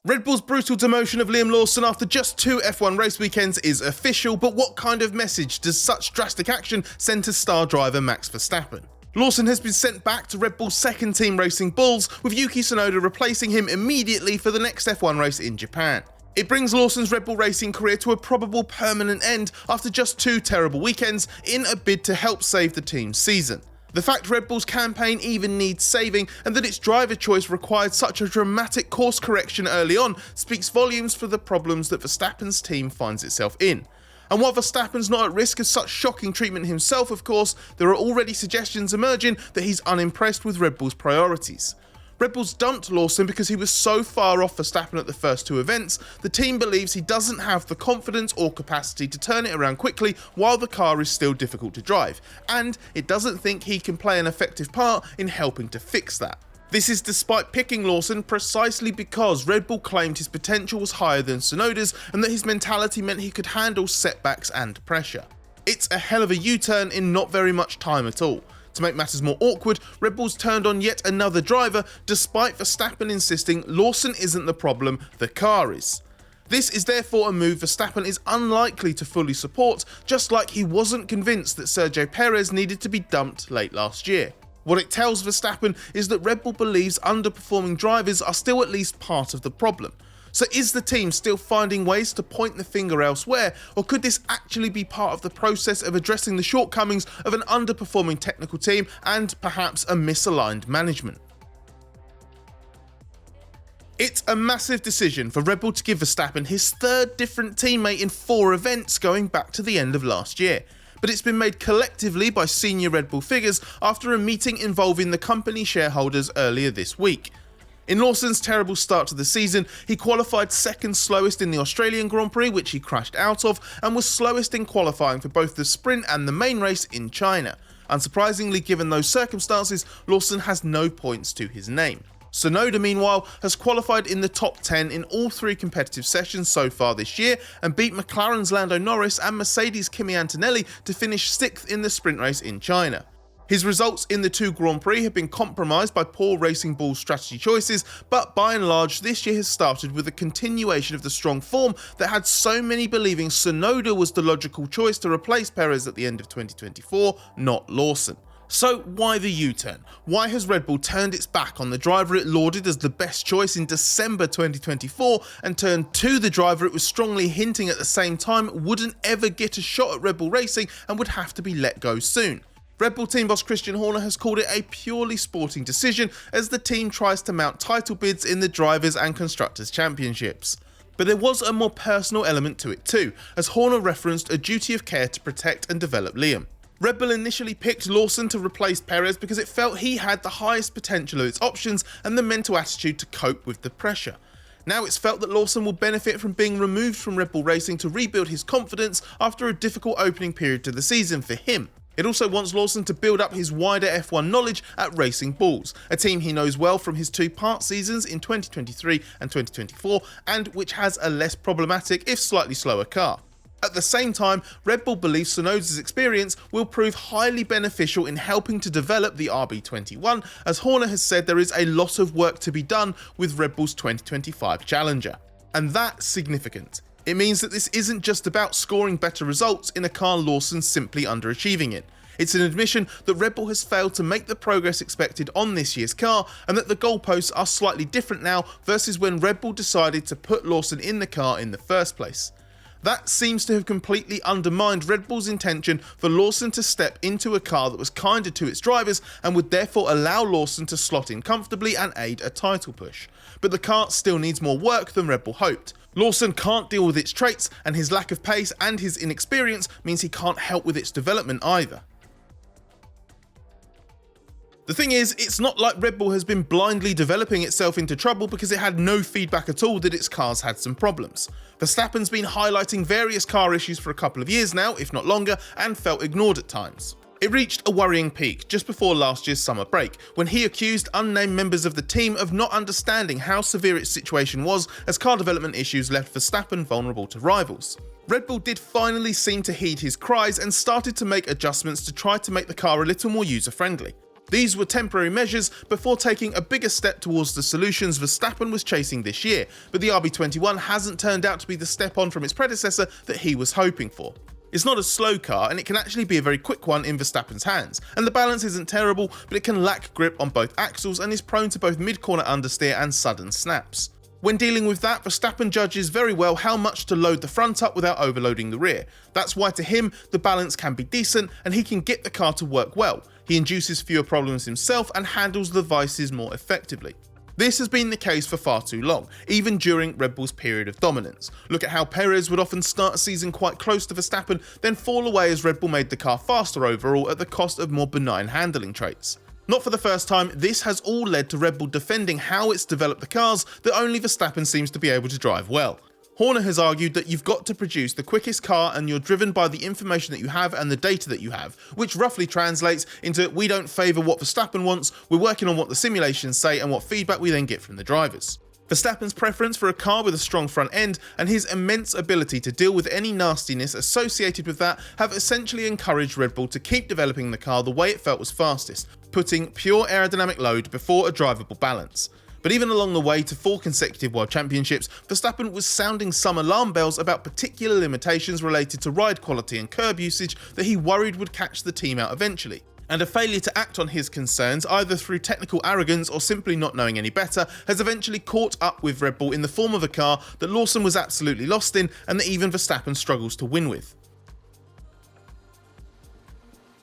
Red Bull's brutal demotion of Liam Lawson after just 2 F1 race weekends is official, but what kind of message does such drastic action send to star driver Max Verstappen? Lawson has been sent back to Red Bull's second team Racing Bulls, with Yuki Tsunoda replacing him immediately for the next F1 race in Japan. It brings Lawson's Red Bull racing career to a probable permanent end after just 2 terrible weekends in a bid to help save the team's season. The fact Red Bull's campaign even needs saving and that its driver choice required such a dramatic course correction early on speaks volumes for the problems that Verstappen's team finds itself in. And while Verstappen's not at risk of such shocking treatment himself, of course, there are already suggestions emerging that he's unimpressed with Red Bull's priorities. Red Bull's dumped Lawson because he was so far off Verstappen at the first 2 events. The team believes he doesn't have the confidence or capacity to turn it around quickly while the car is still difficult to drive, and it doesn't think he can play an effective part in helping to fix that. This is despite picking Lawson precisely because Red Bull claimed his potential was higher than Tsunoda's and that his mentality meant he could handle setbacks and pressure. It's a hell of a U-turn in not very much time at all. To make matters more awkward, Red Bull's turned on yet another driver, despite Verstappen insisting Lawson isn't the problem, the car is. This is therefore a move Verstappen is unlikely to fully support, just like he wasn't convinced that Sergio Perez needed to be dumped late last year. What it tells Verstappen is that Red Bull believes underperforming drivers are still at least part of the problem. So is the team still finding ways to point the finger elsewhere, or could this actually be part of the process of addressing the shortcomings of an underperforming technical team and perhaps a misaligned management? It's a massive decision for Red Bull to give Verstappen his 3rd different teammate in 4 events going back to the end of last year. But it's been made collectively by senior Red Bull figures after a meeting involving the company shareholders earlier this week. In Lawson's terrible start to the season, he qualified 2nd slowest in the Australian Grand Prix, which he crashed out of, and was slowest in qualifying for both the sprint and the main race in China. Unsurprisingly, given those circumstances, Lawson has no points to his name. Tsunoda, meanwhile, has qualified in the top 10 in all 3 competitive sessions so far this year and beat McLaren's Lando Norris and Mercedes' Kimi Antonelli to finish 6th in the sprint race in China. His results in the 2 Grand Prix have been compromised by poor Racing Bull's strategy choices, but by and large this year has started with a continuation of the strong form that had so many believing Tsunoda was the logical choice to replace Perez at the end of 2024, not Lawson. So why the U-turn? Why has Red Bull turned its back on the driver it lauded as the best choice in December 2024 and turned to the driver it was strongly hinting at the same time wouldn't ever get a shot at Red Bull Racing and would have to be let go soon? Red Bull team boss Christian Horner has called it a purely sporting decision as the team tries to mount title bids in the Drivers' and Constructors' Championships. But there was a more personal element to it too, as Horner referenced a duty of care to protect and develop Liam. Red Bull initially picked Lawson to replace Perez because it felt he had the highest potential of its options and the mental attitude to cope with the pressure. Now it's felt that Lawson will benefit from being removed from Red Bull Racing to rebuild his confidence after a difficult opening period to the season for him. It also wants Lawson to build up his wider F1 knowledge at Racing Bulls, a team he knows well from his 2 part seasons in 2023 and 2024, and which has a less problematic, if slightly slower car. At the same time, Red Bull believes Tsunoda's experience will prove highly beneficial in helping to develop the RB21, as Horner has said there is a lot of work to be done with Red Bull's 2025 Challenger. And that's significant. It means that this isn't just about scoring better results in a car Lawson's simply underachieving in. It's an admission that Red Bull has failed to make the progress expected on this year's car and that the goalposts are slightly different now versus when Red Bull decided to put Lawson in the car in the first place. That seems to have completely undermined Red Bull's intention for Lawson to step into a car that was kinder to its drivers and would therefore allow Lawson to slot in comfortably and aid a title push. But the car still needs more work than Red Bull hoped. Lawson can't deal with its traits, and his lack of pace and his inexperience means he can't help with its development either. The thing is, it's not like Red Bull has been blindly developing itself into trouble because it had no feedback at all that its cars had some problems. Verstappen's been highlighting various car issues for a couple of years now, if not longer, and felt ignored at times. It reached a worrying peak just before last year's summer break, when he accused unnamed members of the team of not understanding how severe its situation was as car development issues left Verstappen vulnerable to rivals. Red Bull did finally seem to heed his cries and started to make adjustments to try to make the car a little more user-friendly. These were temporary measures before taking a bigger step towards the solutions Verstappen was chasing this year, but the RB21 hasn't turned out to be the step on from its predecessor that he was hoping for. It's not a slow car, and it can actually be a very quick one in Verstappen's hands, and the balance isn't terrible, but it can lack grip on both axles and is prone to both mid-corner understeer and sudden snaps. When dealing with that, Verstappen judges very well how much to load the front up without overloading the rear. That's why to him, the balance can be decent and he can get the car to work well. He induces fewer problems himself and handles the vices more effectively. This has been the case for far too long, even during Red Bull's period of dominance. Look at how Perez would often start a season quite close to Verstappen, then fall away as Red Bull made the car faster overall at the cost of more benign handling traits. Not for the first time, this has all led to Red Bull defending how it's developed the cars that only Verstappen seems to be able to drive well. Horner has argued that you've got to produce the quickest car and you're driven by the information that you have and the data that you have, which roughly translates into we don't favour what Verstappen wants, we're working on what the simulations say and what feedback we then get from the drivers. Verstappen's preference for a car with a strong front end and his immense ability to deal with any nastiness associated with that have essentially encouraged Red Bull to keep developing the car the way it felt was fastest, putting pure aerodynamic load before a drivable balance. But even along the way to 4 consecutive World Championships, Verstappen was sounding some alarm bells about particular limitations related to ride quality and curb usage that he worried would catch the team out eventually. And a failure to act on his concerns, either through technical arrogance or simply not knowing any better, has eventually caught up with Red Bull in the form of a car that Lawson was absolutely lost in and that even Verstappen struggles to win with.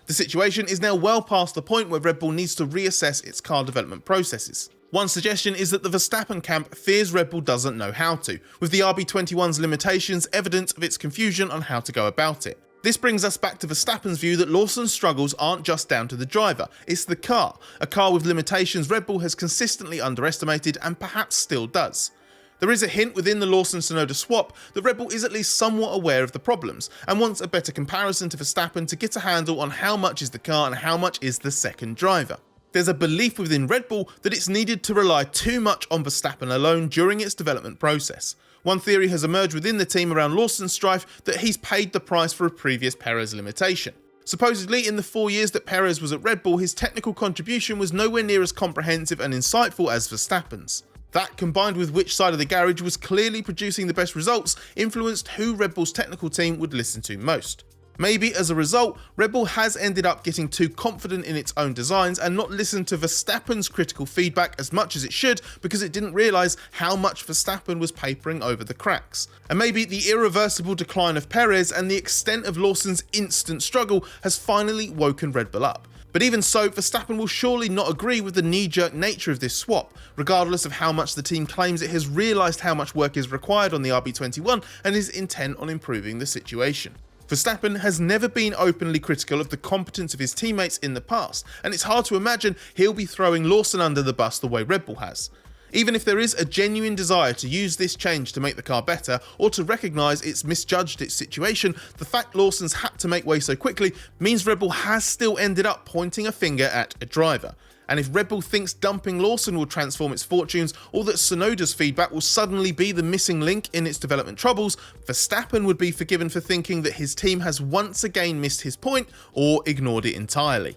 The situation is now well past the point where Red Bull needs to reassess its car development processes. One suggestion is that the Verstappen camp fears Red Bull doesn't know how to, with the RB21's limitations evidence of its confusion on how to go about it. This brings us back to Verstappen's view that Lawson's struggles aren't just down to the driver, it's the car, a car with limitations Red Bull has consistently underestimated and perhaps still does. There is a hint within the Lawson-Tsunoda swap that Red Bull is at least somewhat aware of the problems and wants a better comparison to Verstappen to get a handle on how much is the car and how much is the second driver. There's a belief within Red Bull that it's needed to rely too much on Verstappen alone during its development process. One theory has emerged within the team around Lawson's strife that he's paid the price for a previous Perez limitation. Supposedly, in the 4 years that Perez was at Red Bull, his technical contribution was nowhere near as comprehensive and insightful as Verstappen's. That, combined with which side of the garage was clearly producing the best results, influenced who Red Bull's technical team would listen to most. Maybe as a result, Red Bull has ended up getting too confident in its own designs and not listened to Verstappen's critical feedback as much as it should because it didn't realise how much Verstappen was papering over the cracks. And maybe the irreversible decline of Perez and the extent of Lawson's instant struggle has finally woken Red Bull up. But even so, Verstappen will surely not agree with the knee-jerk nature of this swap, regardless of how much the team claims it has realised how much work is required on the RB21 and is intent on improving the situation. Verstappen has never been openly critical of the competence of his teammates in the past, and it's hard to imagine he'll be throwing Lawson under the bus the way Red Bull has. Even if there is a genuine desire to use this change to make the car better, or to recognise it's misjudged its situation, the fact Lawson's had to make way so quickly means Red Bull has still ended up pointing a finger at a driver. And if Red Bull thinks dumping Lawson will transform its fortunes, or that Tsunoda's feedback will suddenly be the missing link in its development troubles, Verstappen would be forgiven for thinking that his team has once again missed his point or ignored it entirely.